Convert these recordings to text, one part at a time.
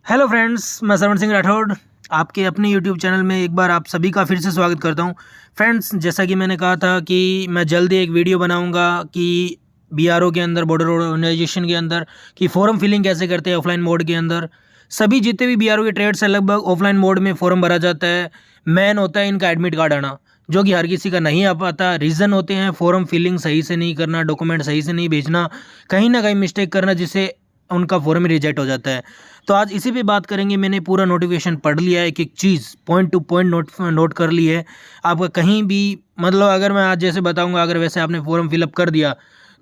Hello friends, मैं सरवण सिंह राठौड़ आपके अपने यूट्यूब चैनल में एक बार आप सभी का फिर से स्वागत करता हूं। फ्रेंड्स, जैसा कि मैंने कहा था कि मैं जल्दी एक वीडियो बनाऊंगा कि बीआरओ के अंदर, बॉर्डर ऑर्गेनाइजेशन के अंदर, कि फॉर्म फिलिंग कैसे करते हैं ऑफलाइन मोड के अंदर। सभी जितने भी बीआरओ के ट्रेड्स है लगभग ऑफलाइन मोड में फॉर्म भरा जाता है। मेन होता है इनका एडमिट कार्ड आना, जो कि हर किसी का नहीं आ पाता। रीज़न होते हैं फॉर्म फिलिंग सही से नहीं करना, डॉक्यूमेंट सही से नहीं भेजना, कहीं ना कहीं मिस्टेक करना, जिससे उनका फॉर्म रिजेक्ट हो जाता है। तो आज इसी पे बात करेंगे। मैंने पूरा नोटिफिकेशन पढ़ लिया है, एक एक चीज़ पॉइंट टू पॉइंट नोट कर ली है। आपका कहीं भी मतलब अगर मैं आज जैसे बताऊंगा, अगर वैसे आपने फॉर्म फिलअप कर दिया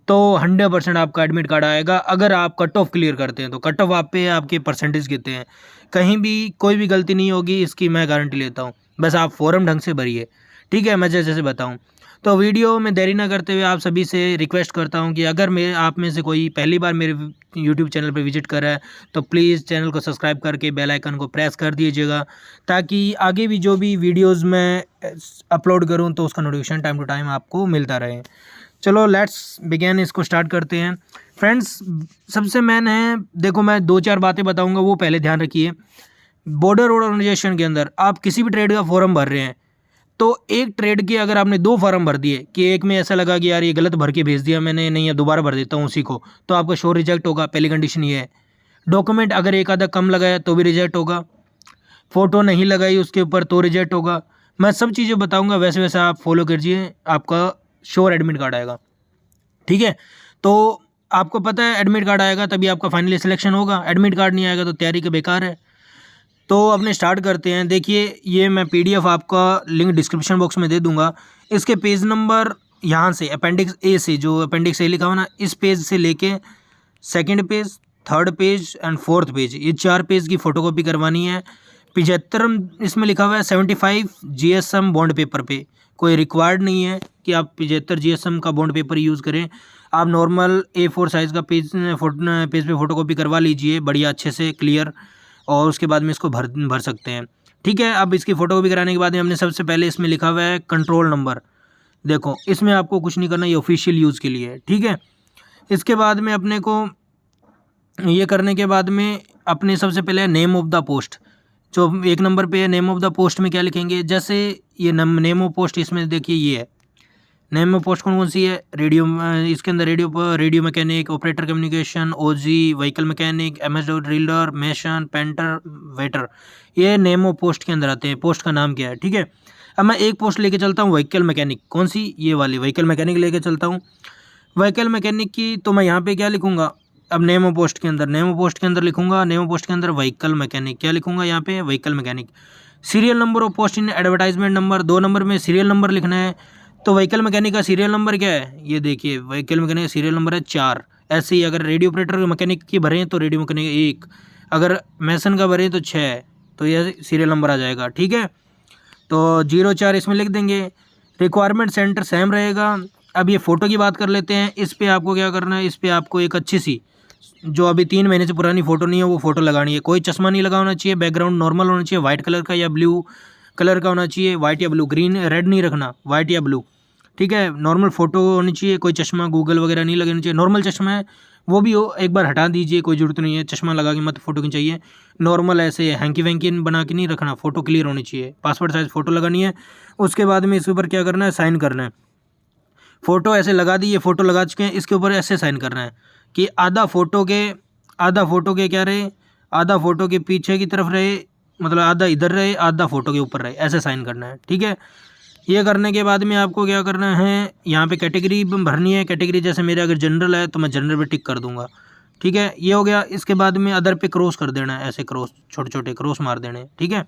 तो 100% आपका एडमिट कार्ड आएगा। अगर आप कट ऑफ क्लियर करते हैं तो कट ऑफ आप पे आपके परसेंटेज कितने हैं, कहीं भी कोई भी गलती नहीं होगी, इसकी मैं गारंटी लेता हूँ। बस आप फॉर्म ढंग से भरिए, ठीक है। मैं जैसे जैसे बताऊँ तो वीडियो में देरी ना करते हुए आप सभी से रिक्वेस्ट करता हूं कि अगर मैं आप में से कोई पहली बार मेरे यूट्यूब चैनल पर विजिट कर रहा है तो प्लीज़ चैनल को सब्सक्राइब करके बेल आइकन को प्रेस कर दीजिएगा, ताकि आगे भी जो भी वीडियोस मैं अपलोड करूं तो उसका नोटिफिकेशन टाइम टू टाइम आपको मिलता रहे। चलो लेट्स बिगिन, इसको स्टार्ट करते हैं। फ्रेंड्स, सबसे मेन है, देखो मैं दो चार बातें बताऊँगा, वो पहले ध्यान रखिए। बॉर्डर ऑर्गेनाइजेशन के अंदर आप किसी भी ट्रेड का फॉर्म भर रहे हैं तो एक ट्रेड के अगर आपने दो फॉर्म भर दिए कि एक में ऐसा लगा कि यार ये गलत भर के भेज दिया मैंने, नहीं है दोबारा भर देता हूँ उसी को, तो आपका शो रिजेक्ट होगा। पहली कंडीशन ये है। डॉक्यूमेंट अगर एक आधा कम लगाया तो भी रिजेक्ट होगा, फ़ोटो नहीं लगाई उसके ऊपर तो रिजेक्ट होगा। मैं सब चीज़ें बताऊँगा, वैसे वैसे आप फॉलो कीजिए, आपका श्योर एडमिट कार्ड आएगा, ठीक है। तो आपको पता है एडमिट कार्ड आएगा तभी आपका फाइनली सिलेक्शन होगा। एडमिट कार्ड नहीं आएगा तो तैयारी का बेकार है। तो अपने स्टार्ट करते हैं। देखिए, ये मैं पीडीएफ आपका लिंक डिस्क्रिप्शन बॉक्स में दे दूंगा। इसके पेज नंबर यहाँ से अपेंडिक्स ए से, जो अपेंडिक्स ए लिखा हुआ ना, इस पेज से लेके second page, third page and fourth page, ये 4 पेज की फ़ोटोकॉपी करवानी है। 75 इसमें लिखा हुआ है 75 जीएसएम बॉन्ड पेपर पे। कोई रिक्वायर्ड नहीं है कि आप 75 जीएसएम का बॉन्ड पेपर यूज़ करें। आप नॉर्मल A4 साइज़ का पेज पे फ़ोटोकॉपी करवा लीजिए, बढ़िया अच्छे से क्लियर, और उसके बाद में इसको भर सकते हैं, ठीक है। अब इसकी फ़ोटोकॉपी कराने के बाद में हमने सबसे पहले इसमें लिखा हुआ है कंट्रोल नंबर। देखो, इसमें आपको कुछ नहीं करना, ये ऑफिशियल यूज़ के लिए है, ठीक है। इसके बाद में अपने को ये करने के बाद में अपने सबसे पहले नेम ऑफ द पोस्ट, जो 1 नंबर पे है। नेम ऑफ द पोस्ट में क्या लिखेंगे, जैसे ये नेम ऑफ पोस्ट, इसमें देखिए ये है नेम ऑफ पोस्ट। कौन कौन सी है? रेडियो, इसके अंदर radio mechanic, operator communication, OG, vehicle mechanic, MS driller, mason, painter, waiter, ये नेम ऑफ पोस्ट के अंदर आते हैं। पोस्ट का नाम क्या है, ठीक है। अब मैं एक पोस्ट लेके चलता हूँ व्हीकल मैकेनिक। कौन सी? ये वाली व्हीकल मैकेनिक लेके चलता हूँ। व्हीकल मैकेनिक की तो मैं यहाँ पे क्या लिखूँगा, अब नेम ऑफ पोस्ट के अंदर, नेम ऑफ पोस्ट के अंदर लिखूँगा, नेम ऑफ पोस्ट के अंदर व्हीकल मैकेनिक, क्या लिखूँगा यहाँ पे? Vehicle mechanic. Serial number of post in advertisement number, 2 number में सीरियल नंबर लिखना है। तो व्हीकल मैकेनिक का सीरियल नंबर क्या है? ये देखिए, व्हीकल मैकेनिक का सीरियल नंबर है 4। ऐसे ही अगर रेडियो ऑपरेटर मैकेनिक की भरें तो रेडियो मैकेनिक 1, अगर मैसन का भरें तो 6, तो यह सीरियल नंबर आ जाएगा, ठीक है। तो 04 इसमें लिख देंगे। रिक्वायरमेंट सेंटर सेम रहेगा। अब ये फ़ोटो की बात कर लेते हैं। इस पर आपको क्या करना है, इस पर आपको एक अच्छी सी, जो अभी 3 महीने से पुरानी फ़ोटो नहीं है वो फ़ोटो लगानी है। कोई चश्मा नहीं लगा होना चाहिए, बैकग्राउंड नॉर्मल होना चाहिए, वाइट कलर का या ब्लू कलर का होना चाहिए। वाइट या ब्लू, ग्रीन रेड नहीं रखना, वाइट या ब्लू, ठीक है। नॉर्मल फ़ोटो होनी चाहिए, कोई चश्मा गूगल वगैरह नहीं लगाना चाहिए। नॉर्मल चश्मा है वो भी हो, एक बार हटा दीजिए, कोई ज़रूरत नहीं है चश्मा लगा के मत फ़ोटो खिंचाइए। नॉर्मल ऐसे हैंकी वैंकी बना के नहीं रखना, फ़ोटो क्लियर होनी चाहिए। पासपोर्ट साइज़ फ़ोटो लगानी है। उसके बाद में इसके ऊपर क्या करना है, साइन करना है। फ़ोटो ऐसे लगा दी, ये फ़ोटो लगा चुके हैं, इसके ऊपर ऐसे साइन करना है कि आधा फ़ोटो के क्या रहे, आधा फ़ोटो के पीछे की तरफ रहे, मतलब आधा इधर रहे, आधा फ़ोटो के ऊपर रहे, ऐसे साइन करना है, ठीक है। ये करने के बाद में आपको क्या करना है, यहाँ पे कैटेगरी भरनी है। कैटेगरी जैसे मेरे अगर जनरल है तो मैं जनरल पे टिक कर दूंगा, ठीक है। ये हो गया। इसके बाद में अदर पे क्रॉस कर देना है, ऐसे क्रॉस, छोटे छोटे क्रॉस मार देने हैं, ठीक है।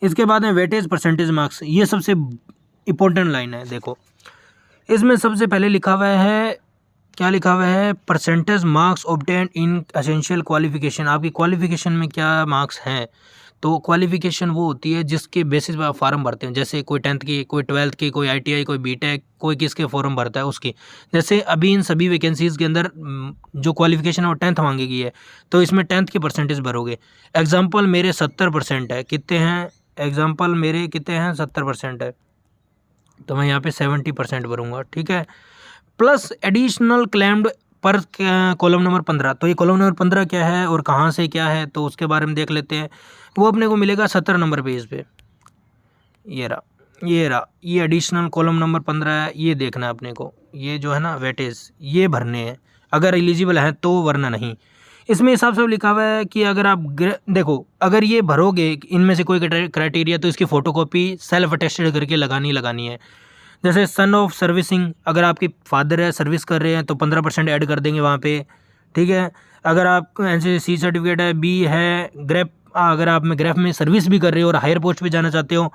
इसके बाद में वेटेज परसेंटेज मार्क्स, ये सबसे इंपॉर्टेंट लाइन है। देखो, इसमें सबसे पहले लिखा हुआ है, क्या लिखा हुआ है, परसेंटेज मार्क्स ऑब्टेन इन एसेंशियल क्वालिफिकेशन। आपकी क्वालिफिकेशन में क्या मार्क्स हैं? तो क्वालिफिकेशन वो होती है जिसके बेसिस पे आप फार्म भरते हैं। जैसे कोई 10th की, कोई 12th की, कोई ITI, कोई बीटेक, कोई किसके फॉर्म भरता है उसकी। जैसे अभी इन सभी वैकेंसीज़ के अंदर जो क्वालिफिकेशन है वो 10th मांगेगी है, तो इसमें 10th की परसेंटेज भरोगे। एग्जाम्पल मेरे 70% है, कितने हैं? एग्जाम्पल मेरे कितने हैं? 70% है, तो मैं यहाँ पे 70% भरूँगा, ठीक है। प्लस एडिशनल क्लेम्ड पर कॉलम नंबर 15। तो ये कॉलम नंबर 15 क्या है और कहाँ से क्या है तो उसके बारे में देख लेते हैं। वो अपने को मिलेगा 17 नंबर पेज पे। ये रहा ये एडिशनल कॉलम नंबर 15 है, ये देखना है अपने को। ये जो है ना वेटेज ये भरने हैं अगर एलिजिबल है तो, वरना नहीं। इसमें हिसाब से लिखा हुआ है कि अगर आप देखो अगर ये भरोगे इनमें से कोई क्राइटेरिया तो इसकी फ़ोटोकॉपी सेल्फ अटेस्टेड करके लगानी है। जैसे सन ऑफ सर्विसिंग, अगर आपके फादर है सर्विस कर रहे हैं तो 15% ऐड कर देंगे वहाँ पे, ठीक है। अगर आप NCC सर्टिफिकेट है, बी है, ग्रेप, अगर आप में ग्रेफ में सर्विस भी कर रहे हो और हायर पोस्ट पे जाना चाहते हो,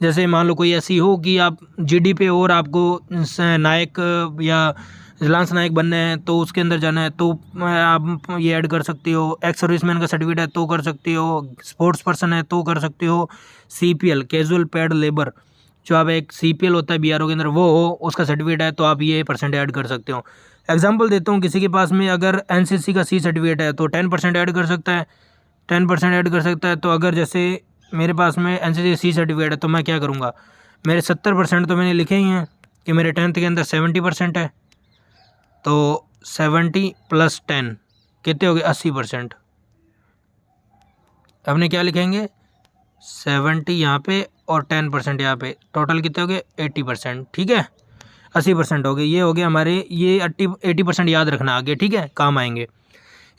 जैसे मान लो कोई ऐसी हो कि आप GD पे और आपको नायक या लांस नायक बनना है तो उसके अंदर जाना है तो आप ये ऐड कर सकते हो। एक्स सर्विसमैन का सर्टिफिकेट है तो कर सकते हो। स्पोर्ट्स पर्सन है तो कर सकते हो। CPL कैजुअल पेड लेबर, जो आप एक CPL होता है BRO के अंदर वो हो, उसका सर्टिफिकेट है तो आप ये % ऐड कर सकते हो। एग्जाम्पल देता हूँ, किसी के पास में अगर NCC का C सर्टिफिकेट है तो 10% ऐड कर सकता है, 10% ऐड कर सकता है। तो अगर जैसे मेरे पास में NCC C सर्टिफिकेट है तो मैं क्या करूँगा, मेरे 70% तो मैंने लिखे ही हैं कि मेरे 10th के अंदर 70% है, तो 70 + 10 कितने हो गए 80%। अपने क्या लिखेंगे 70 यहाँ पे और 10% यहाँ पे, टोटल कितने हो गए 80%, ठीक है 80% हो गए। ये हो गए हमारे, ये 80% याद रखना आगे, ठीक है काम आएंगे।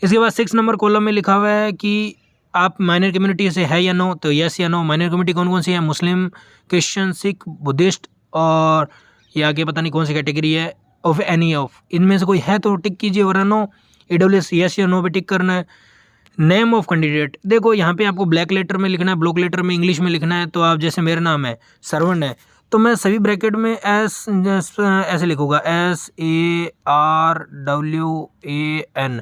इसके बाद 6 नंबर कॉलम में लिखा हुआ है कि आप माइनर कम्युनिटी से है या नो, तो यस या नो। माइनर कम्युनिटी कौन कौन सी है, मुस्लिम, क्रिश्चियन, सिख, बुद्धिस्ट और ये आगे पता नहीं कौन सी कैटेगरी है, ऑफ एनी ऑफ इनमें से कोई है तो टिक कीजिए, वरना नो। AWS यस या नो पे टिक करना है। नेम ऑफ कैंडिडेट, देखो यहाँ पे आपको ब्लैक लेटर में लिखना है, ब्लॉक लेटर में इंग्लिश में लिखना है। तो आप जैसे मेरा नाम है सरवण है तो मैं सभी ब्रैकेट में ऐसे लिखूँगा SARWAN,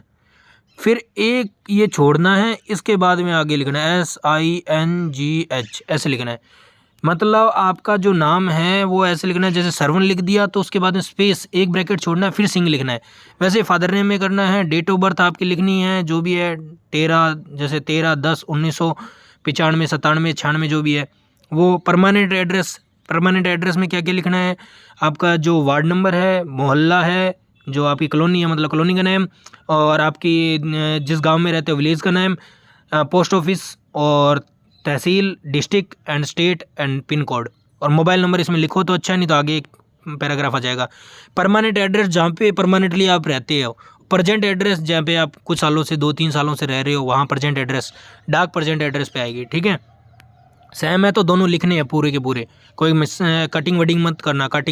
फिर एक ये छोड़ना है, इसके बाद में आगे लिखना है SINGH, ऐसे लिखना है। मतलब आपका जो नाम है वो ऐसे लिखना है, जैसे सरवन लिख दिया तो उसके बाद में स्पेस एक ब्रैकेट छोड़ना है, फिर सिंह लिखना है। वैसे फादर नेम में करना है। डेट ऑफ बर्थ आपकी लिखनी है जो भी है, 13 जैसे 13/10/1995, 97, 96 जो भी है वो। परमानेंट एड्रेस में क्या क्या लिखना है, आपका जो वार्ड नंबर है, मोहल्ला है, जो आपकी कॉलोनी है मतलब कॉलोनी का नेम, और आपकी जिस गांव में रहते हो विलेज का नेम, पोस्ट ऑफिस और tehsil, district and state and pin code, और मोबाइल नंबर इसमें लिखो तो अच्छा, नहीं तो आगे एक पैराग्राफ आ जाएगा। परमानेंट एड्रेस जहाँ पे परमानेंटली आप रहते हो। प्रेजेंट एड्रेस जहाँ पे आप कुछ सालों से 2-3 सालों से रह रहे हो वहाँ प्रेजेंट एड्रेस, डाक प्रेजेंट एड्रेस पे आएगी, ठीक है। सेम है तो दोनों लिखने हैं पूरे के पूरे, कोई कटिंग वटिंग मत करना। कट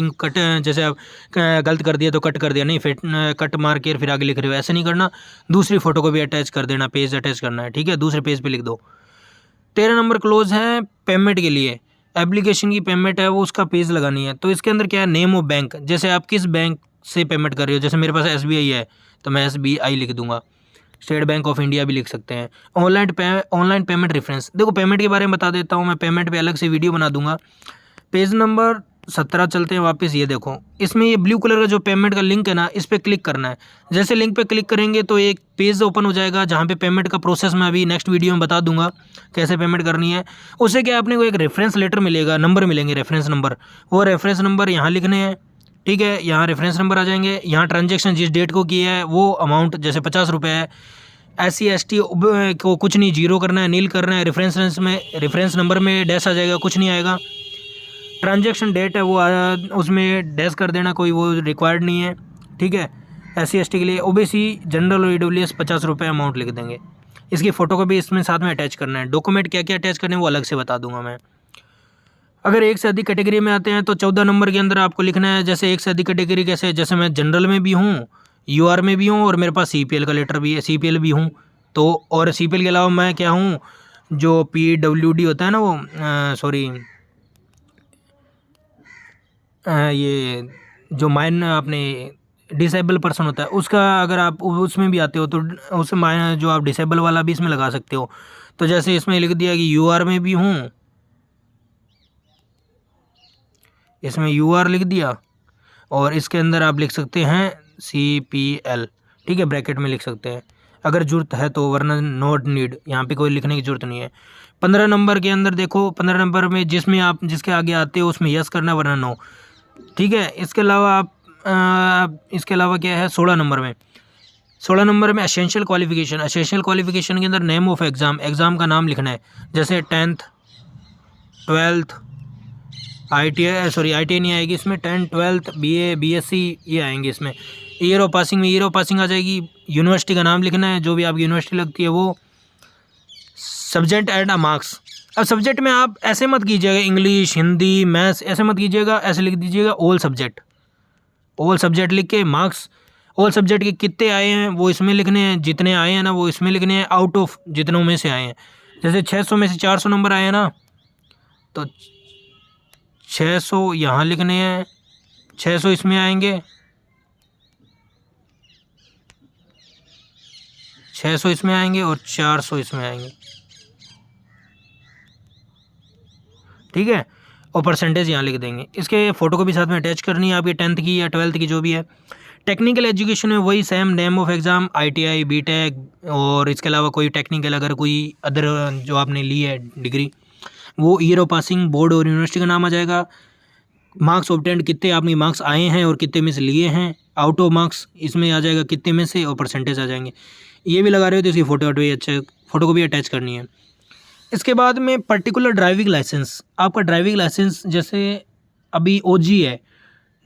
जैसे आप गलत कर दिया तो कट कर दिया, नहीं फिर कट मार के फिर आगे लिख रहे हो, ऐसे नहीं करना। दूसरी फोटो को भी अटैच कर देना, पेज अटैच करना है, ठीक है, दूसरे पेज पे लिख दो। 13 नंबर क्लोज है पेमेंट के लिए, एप्लीकेशन की पेमेंट है वो उसका पेज लगानी है। तो इसके अंदर क्या है, नेम ऑफ बैंक, जैसे आप किस बैंक से पेमेंट कर रहे हो। जैसे मेरे पास SBI है तो मैं SBI लिख दूंगा, स्टेट बैंक ऑफ इंडिया भी लिख सकते हैं। ऑनलाइन पेमेंट रेफरेंस, देखो पेमेंट के बारे में बता देता हूँ मैं, पेमेंट पे अलग से वीडियो बना दूंगा। पेज नंबर 17 चलते हैं वापस। ये देखो इसमें ये ब्लू कलर का जो पेमेंट का लिंक है ना, इस पर क्लिक करना है। जैसे लिंक पे क्लिक करेंगे तो एक पेज ओपन हो जाएगा जहाँ पे पेमेंट का प्रोसेस मैं अभी नेक्स्ट वीडियो में बता दूंगा कैसे पेमेंट करनी है। उससे क्या आपने को एक रेफरेंस लेटर मिलेगा, नंबर मिलेंगे, रेफरेंस नंबर, वो रेफरेंस नंबर यहाँ लिखने हैं, ठीक है। यहाँ रेफरेंस नंबर आ जाएंगे, यहाँ ट्रांजेक्शन जिस डेट को किया है वो अमाउंट, जैसे 50 रुपये है। SC ST को कुछ नहीं, जीरो करना है, नील करना है। रेफरेंस नंबर में डैश आ जाएगा, कुछ नहीं आएगा। ट्रांजैक्शन डेट है वो उसमें डैश कर देना, कोई वो रिक्वायर्ड नहीं है, ठीक है। SC ST के लिए OBC जनरल और EWS 50 रुपये अमाउंट लिख देंगे। इसकी फ़ोटो को भी इसमें साथ में अटैच करना है। डॉक्यूमेंट क्या क्या अटैच करने हैं वो अलग से बता दूंगा मैं। अगर एक से अधिक कैटेगरी में आते हैं तो 14 नंबर के अंदर आपको लिखना है, जैसे एक से अधिक कैटेगरी कैसे, जैसे मैं जनरल में भी हूँ, UR में भी हूँ और मेरे पास CPL का लेटर भी है, CPL भी हूँ तो। और CPL के अलावा मैं क्या हूँ, जो PWD होता है ना वो ये जो माइन आपने डिसेबल पर्सन होता है उसका, अगर आप उसमें भी आते हो तो उसमें माइन जो आप डिसेबल वाला भी इसमें लगा सकते हो। तो जैसे इसमें लिख दिया कि UR में भी हूँ, इसमें UR लिख दिया और इसके अंदर आप लिख सकते हैं CPL, ठीक है, ब्रैकेट में लिख सकते हैं अगर ज़रूरत है तो, वरना नोट नीड, यहाँ पे कोई लिखने की ज़रूरत नहीं है। 15 नंबर के अंदर देखो, 15 नंबर में जिसमें आप जिसके आगे आते हो उसमें यस करना, वरना नो, ठीक है। इसके अलावा क्या है 16 नंबर में, 16 नंबर में एसेंशियल क्वालिफिकेशन। एसेंशियल क्वालिफिकेशन के अंदर नेम ऑफ एग्ज़ाम, एग्ज़ाम का नाम लिखना है। जैसे 10th 12th ITI नहीं आएगी इसमें, 10th 12th BA BSc ये आएंगे इसमें। ईयर ऑफ पासिंग में ईयर ऑफ पासिंग आ जाएगी। यूनिवर्सिटी का नाम लिखना है, जो भी आपकी यूनिवर्सिटी लगती है वो। Subject and marks. अब सब्जेक्ट में आप ऐसे मत कीजिएगा इंग्लिश हिंदी मैथ्स ऐसे मत कीजिएगा, ऐसे लिख दीजिएगा ऑल सब्जेक्ट। ऑल सब्जेक्ट लिख के मार्क्स, ऑल सब्जेक्ट के कितने आए हैं वो इसमें लिखने हैं, जितने आए हैं ना वो इसमें लिखने हैं, आउट ऑफ जितनों में से आए हैं। जैसे 600 में से 400 नंबर आए हैं ना, तो 600 यहाँ लिखने हैं, 600 इसमें आएंगे, 600 इसमें आएंगे और 400 इसमें आएंगे। ठीक है, और परसेंटेज यहाँ लिख देंगे। इसके फ़ोटो को भी साथ में अटैच करनी है आपकी 10th की या 12th की जो भी है। टेक्निकल एजुकेशन में वही same name of exam ITI BTech, और इसके अलावा कोई टेक्निकल अगर कोई अदर जो आपने ली है डिग्री, वो ईयर ऑफ पासिंग बोर्ड और यूनिवर्सिटी का नाम आ जाएगा। मार्क्स ऑब्टेंड कितने आपने मार्क्स आए हैं और कितने में से लिए हैं, आउट ऑफ मार्क्स इसमें आ जाएगा कितने में से, और परसेंटेज आ जाएंगे। ये भी लगा रहे हो तो इसकी फ़ोटो भी अच्छे फ़ोटो को भी अटैच करनी है। इसके बाद में पर्टिकुलर ड्राइविंग लाइसेंस। आपका ड्राइविंग लाइसेंस जैसे अभी OG है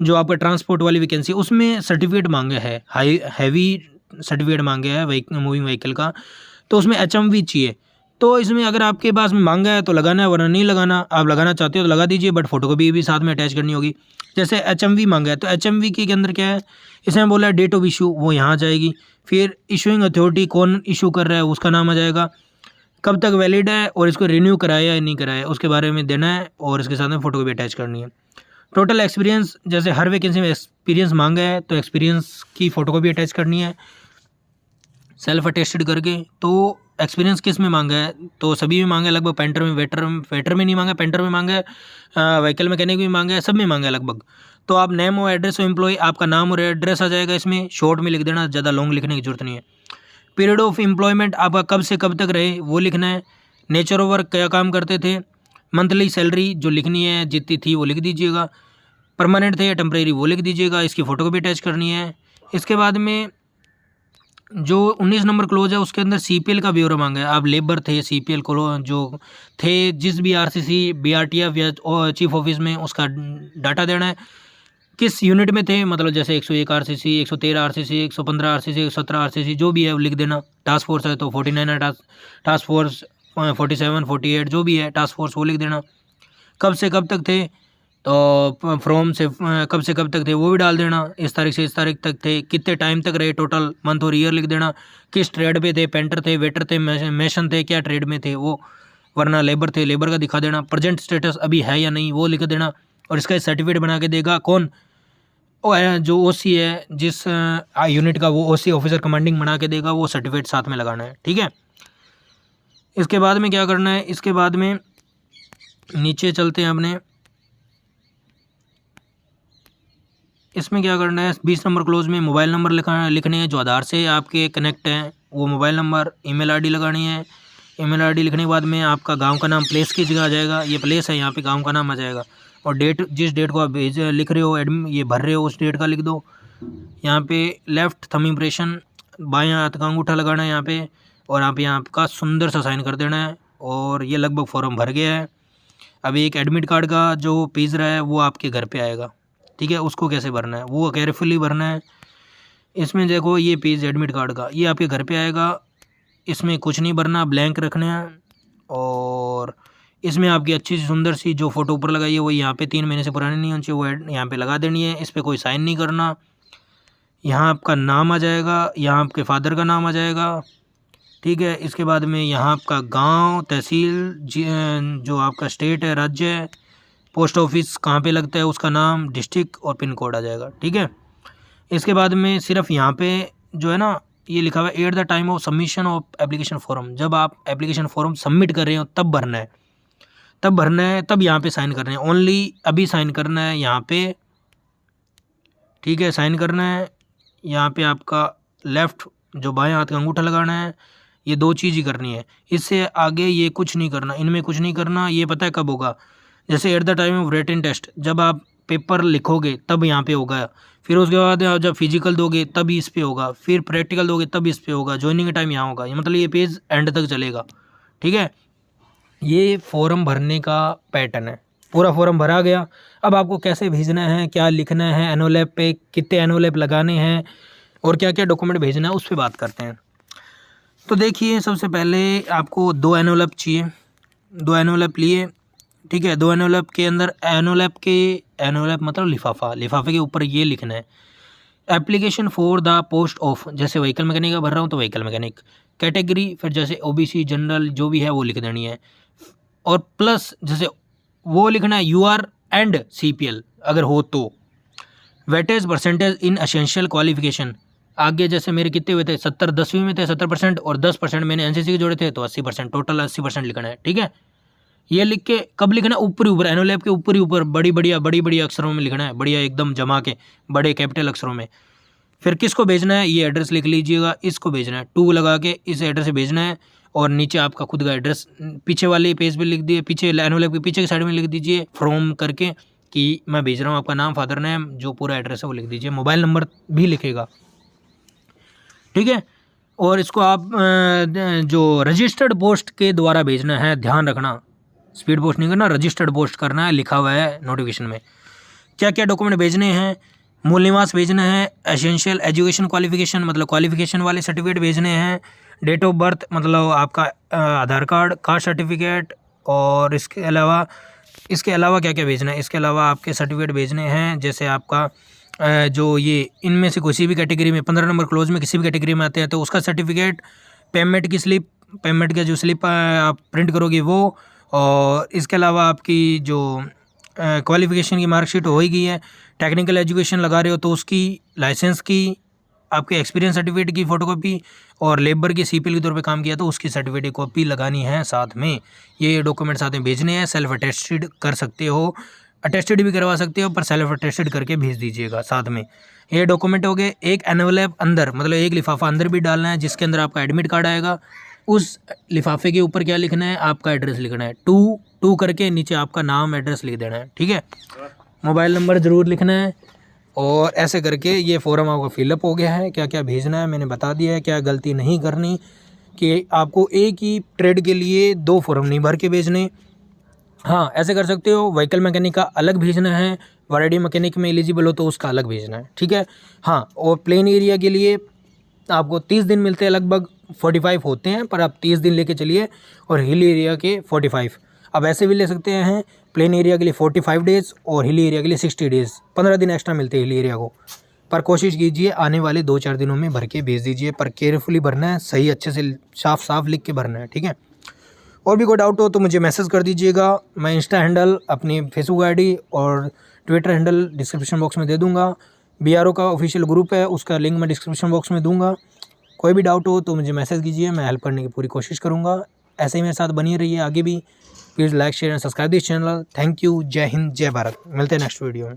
जो आपका ट्रांसपोर्ट वाली वैकेंसी, उसमें सर्टिफिकेट मांगे है, हाई हैवी सर्टिफिकेट मांगे है मूविंग व्हीकल का, तो उसमें HMV चाहिए। तो इसमें अगर आपके पास में मांगा है तो लगाना है, वरना नहीं लगाना। आप लगाना चाहते हो तो लगा दीजिए, बट फोटो को भी साथ में अटैच करनी होगी। जैसे HMV मांगा है तो HMV के अंदर क्या है, इसमें बोला है डेट ऑफ इशू, वो यहाँ आ जाएगी। फिर इशूइंग अथॉरिटी कौन इशू कर रहा है उसका नाम आ जाएगा, कब तक वैलिड है और इसको रिन्यू कराया या नहीं कराया उसके बारे में देना है, और इसके साथ में फ़ोटो को भी अटैच करनी है। टोटल एक्सपीरियंस, जैसे हर वैकेंसी में एक्सपीरियंस मांगा है तो एक्सपीरियंस की फ़ोटो को भी अटैच करनी है सेल्फ अटेस्टेड करके। तो एक्सपीरियंस किस में मांगा है, तो सभी में मांगा है लगभग। पेंटर में, वेटर में नहीं मांगा, पेंटर में मांगा है, व्हीकल मैकेनिक में मांगा है, सब में मांगा है लगभग। तो आप नेम और एड्रेस ऑफ एम्प्लॉय, आपका नाम और एड्रेस आ जाएगा इसमें, शॉर्ट में लिख देना, ज़्यादा लॉन्ग लिखने की जरूरत नहीं है। पीरियड ऑफ एम्प्लॉयमेंट आपका कब से कब तक रहे वो लिखना है। नेचर ऑफ वर्क, क्या काम करते थे। मंथली सैलरी जो लिखनी है जितनी थी वो लिख दीजिएगा। परमानेंट थे या टेम्परेरी वो लिख दीजिएगा। इसकी फ़ोटो को भी अटैच करनी है। इसके बाद में जो 19 नंबर क्लोज है उसके अंदर CPL का ब्यौरा मांगा है। आप लेबर थे, CPL क्लोज जो थे, जिस भी RCC BRTF या चीफ ऑफिस में उसका डाटा देना है, किस यूनिट में थे, मतलब जैसे 101 RCC, 113 RCC, 115 RCC, 117 RCC जो भी है वो लिख देना। टास्क फोर्स है तो 49 है, टास्क फोर्स 47 48 जो भी है टास्क फोर्स वो लिख देना। कब से कब तक थे, तो फ्रॉम से कब से कब तक थे वो भी डाल देना। इस तारीख से इस तारीख तक थे, कितने टाइम तक रहे, टोटल मंथ और ईयर लिख देना। किस ट्रेड पे थे, पेंटर थे, वेटर थे, मेसन थे, क्या ट्रेड में थे वो, वरना लेबर थे, लेबर का दिखा देना। प्रेजेंट स्टेटस अभी है या नहीं वो लिख देना। और इसका सर्टिफिकेट बना के देगा कौन, जो OC है जिस यूनिट का, वो OC ऑफिसर कमांडिंग बना के देगा, वो सर्टिफिकेट साथ में लगाना है। ठीक है, इसके बाद में क्या करना है, इसके बाद में नीचे चलते हैं अपने। इसमें क्या करना है, 20 नंबर क्लोज में मोबाइल नंबर लिखने हैं जो आधार से आपके कनेक्ट हैं, वो मोबाइल नंबर। ईमेल ID लगानी है। ईमेल ID लिखने के बाद में आपका गांव का नाम प्लेस की जगह आ जाएगा, ये प्लेस है यहाँ पे गांव का नाम आ जाएगा। और डेट, जिस डेट को आप लिख रहे हो ये भर रहे हो उस डेट का लिख दो। यहाँ पे लेफ़्ट थंब इम्प्रेशन, बाएं हाथ का अंगूठा लगाना है यहाँ पे, और आप यहाँ आपका सुंदर सा साइन कर देना है। और ये लगभग फॉर्म भर गया है। अभी एक एडमिट कार्ड का जो पेज रहा है वो आपके घर पे आएगा। ठीक है, उसको कैसे भरना है वो केयरफुली भरना है। इसमें देखो ये पेज एडमिट कार्ड का, ये आपके घर पे आएगा। इसमें कुछ नहीं भरना, ब्लैंक रखना है। और इसमें आपकी अच्छी सी सुंदर सी जो फ़ोटो ऊपर लगाई है वो यहाँ पे 3 महीने से पुरानी नहीं होनी चाहिए, वो यहाँ पे लगा देनी है। इस पर कोई साइन नहीं करना। यहाँ आपका नाम आ जाएगा, यहाँ आपके फादर का नाम आ जाएगा। ठीक है, इसके बाद में यहाँ आपका गांव, तहसील, जो आपका स्टेट है, राज्य है, पोस्ट ऑफिस कहाँ पे लगता है उसका नाम, डिस्ट्रिक्ट और पिन कोड आ जाएगा। ठीक है, इसके बाद में सिर्फ यहाँ पे जो है ना ये लिखा हुआ है eight the time of submission of application form, जब आप एप्लीकेशन फॉर्म सबमिट कर रहे हो तब भरना है, तब यहाँ पे साइन करना है। ओनली अभी साइन करना है यहाँ पे। ठीक है, साइन करना है यहाँ पे। आपका लेफ़्ट जो बाएं हाथ का अंगूठा लगाना है, ये 2 चीज़ ही करनी है। इससे आगे ये कुछ नहीं करना, इनमें कुछ नहीं करना। ये पता है कब होगा, जैसे at the time of written test, जब आप पेपर लिखोगे तब यहाँ पे होगा, फिर उसके बाद आप जब फिजिकल दोगे तब इस पे होगा, फिर प्रैक्टिकल दोगे तब इस पे होगा, ज्वाइनिंग के टाइम यहाँ होगा। ये मतलब ये पेज एंड तक चलेगा, ठीक है। ये फॉर्म भरने का पैटर्न है। पूरा फॉर्म भरा गया, अब आपको कैसे भेजना है, क्या लिखना है, एनवलप पे कितने एनवलप लगाने हैं और क्या क्या डॉक्यूमेंट भेजना है उस पर बात करते हैं। तो देखिए, सबसे पहले आपको 2 एनवलप चाहिए। 2 एनवलप लिए, ठीक है। 2 एनवलप के अंदर एनवलप मतलब लिफाफे के ऊपर ये लिखना है, application for the post of, जैसे व्हीकल मैकेनिक का भर रहा हूँ तो व्हीकल मैकेनिक, कैटेगरी फिर जैसे ओबीसी जनरल जो भी है वो लिख देनी है, और प्लस जैसे वो लिखना है यूआर एंड सीपीएल अगर हो तो, weightage percentage in essential qualification. आगे जैसे मेरे कितने हुए थे, 70 10वीं में थे 70% और 10% मैंने एनसीसी के जोड़े थे तो 80%, टोटल 80% लिखना है, ठीक है। ये लिख के कब लिखना है, ऊपर ऊपर एनवलप के ऊपर ही ऊपर बड़ी बड़ी अक्षरों में लिखना है, बढ़िया एकदम जमा के बड़े कैपिटल अक्षरों में। फिर किसको भेजना है, ये एड्रेस लिख लीजिएगा, इसको भेजना है 2 लगा के इस एड्रेस से भेजना है, और नीचे आपका खुद का एड्रेस पीछे वाले पेज पे लिख दिए, पीछे एनवलप के पीछे की साइड में लिख दीजिए फ्रॉम करके कि मैं भेज रहा हूँ, आपका नाम, फादर नेम, जो पूरा एड्रेस है वो लिख दीजिए, मोबाइल नंबर भी लिखेगा, ठीक है। और इसको आप जो रजिस्टर्ड पोस्ट के द्वारा भेजना है, ध्यान रखना, स्पीड पोस्ट नहीं करना, रजिस्टर्ड पोस्ट करना है, लिखा हुआ है नोटिफिकेशन में। क्या क्या डॉक्यूमेंट भेजने हैं, मूल निवास भेजना है, एसेंशियल एजुकेशन क्वालिफिकेशन मतलब क्वालिफिकेशन वाले सर्टिफिकेट भेजने हैं, डेट ऑफ बर्थ मतलब आपका आधार कार्ड, कास्ट सर्टिफिकेट, और इसके अलावा क्या क्या भेजना है, इसके अलावा आपके सर्टिफिकेट भेजने हैं, जैसे आपका जो ये इनमें से किसी भी कैटेगरी में 15 नंबर क्लोज में किसी भी कैटेगरी में आते हैं तो उसका सर्टिफिकेट, पेमेंट की स्लिप, पेमेंट का जो स्लिप आप प्रिंट करोगे वो, और इसके अलावा आपकी जो क्वालिफिकेशन की मार्कशीट हो ही गई है, टेक्निकल एजुकेशन लगा रहे हो तो उसकी, लाइसेंस की, आपके एक्सपीरियंस सर्टिफिकेट की फ़ोटोकॉपी, और लेबर की सीपीएल के तौर पे काम किया तो उसकी सर्टिफिकेट कॉपी लगानी है साथ में। ये डॉक्यूमेंट साथ में भेजने हैं, सेल्फ अटेस्टेड कर सकते हो, अटेस्टेड भी करवा सकते हो, पर सेल्फ अटेस्टेड करके भेज दीजिएगा साथ में। ये डॉक्यूमेंट हो गए। एक एनवलप अंदर मतलब एक लिफाफा अंदर भी डालना है जिसके अंदर आपका एडमिट कार्ड आएगा, उस लिफाफे के ऊपर क्या लिखना है, आपका एड्रेस लिखना है, 2 करके नीचे आपका नाम एड्रेस लिख देना है, ठीक है। मोबाइल नंबर ज़रूर लिखना है, और ऐसे करके ये फॉर्म आपका फिलअप हो गया है। क्या क्या भेजना है मैंने बता दिया है, क्या गलती नहीं करनी कि आपको एक ही ट्रेड के लिए 2 फॉर्म नहीं भर के भेजने। हाँ, ऐसे कर सकते हो, व्हीकल मैकेनिक का अलग भेजना है, वैरायटी मैकेनिक में एलिजिबल हो तो उसका अलग भेजना है, ठीक है। हाँ, और प्लेन एरिया के लिए आपको 30 दिन मिलते हैं, लगभग 45 होते हैं, पर आप 30 दिन लेके चलिए, और हिल एरिया के 45। अब ऐसे भी ले सकते हैं, प्लेन एरिया के लिए 45 डेज़ और हिल एरिया के लिए 60 डेज़, 15 दिन एक्स्ट्रा मिलते हैं हिल एरिया को। पर कोशिश कीजिए आने वाले 2-4 दिनों में भर के भेज दीजिए, पर केयरफुली भरना है, सही अच्छे से साफ लिख के भरना है, ठीक है। और भी कोई डाउट हो तो मुझे मैसेज कर दीजिएगा, मैं इंस्टा हैंडल, अपनी फेसबुक आईडी और ट्विटर हैंडल डिस्क्रिप्शन बॉक्स में दे दूँगा। बीआरओ का ऑफिशियल ग्रुप है, उसका लिंक मैं डिस्क्रिप्शन बॉक्स में दूँगा। कोई भी डाउट हो तो मुझे मैसेज कीजिए, मैं हेल्प करने की पूरी कोशिश करूँगा। ऐसे ही मेरे साथ बनी रहिए आगे भी। Please like share and subscribe this channel. Thank you. जय हिंद, जय भारत। मिलते हैं नेक्स्ट वीडियो में।